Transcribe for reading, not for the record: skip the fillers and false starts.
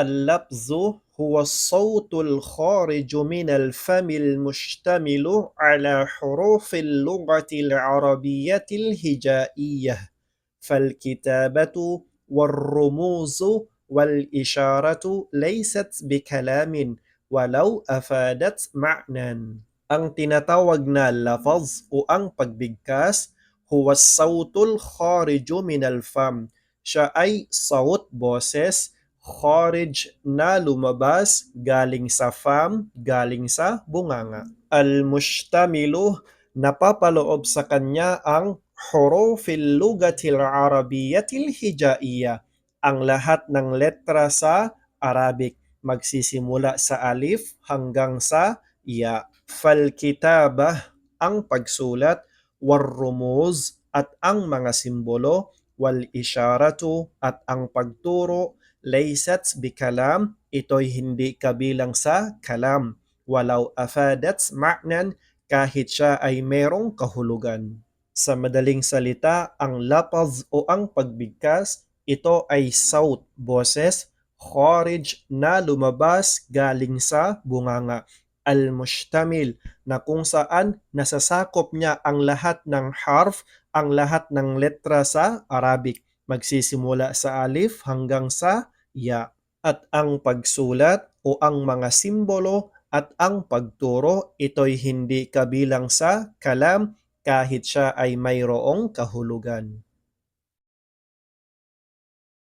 اللفظ هو الصوت الخارج من الفم المشتمل على حروف اللغة العربية الهجائية، فالكتابة والرموز والإشارة ليست بكلام ولو أفادت معنى. Ang tinatawag na lafaz o ang pagbigkas huwa sautul khariju min al-fam. Siya ay saut, boses, kharij na lumabas galing sa fam, galing sa bunganga. Al-mushtamilu, napapaloob sa kanya ang hurufil lugatil arabiyatil hijaiya, ang lahat ng letra sa Arabic, magsisimula sa alif hanggang sa ya. Falkitabah, ang pagsulat, warrumuz, at ang mga simbolo, wal isyaratu, at ang pagturo, laysat bikalam, ito'y hindi kabilang sa kalam, walau afadat ma'nan, kahit siya ay merong kahulugan. Sa madaling salita, ang lapaz o ang pagbigkas, ito ay saut, boses, kharij na lumabas galing sa bunganga. Al-mustamil, na kung saan nasasakop niya ang lahat ng harf, ang lahat ng letra sa Arabic, magsisimula sa alif hanggang sa ya. At ang pagsulat o ang mga simbolo at ang pagturo, ito'y hindi kabilang sa kalam kahit siya ay mayroong kahulugan.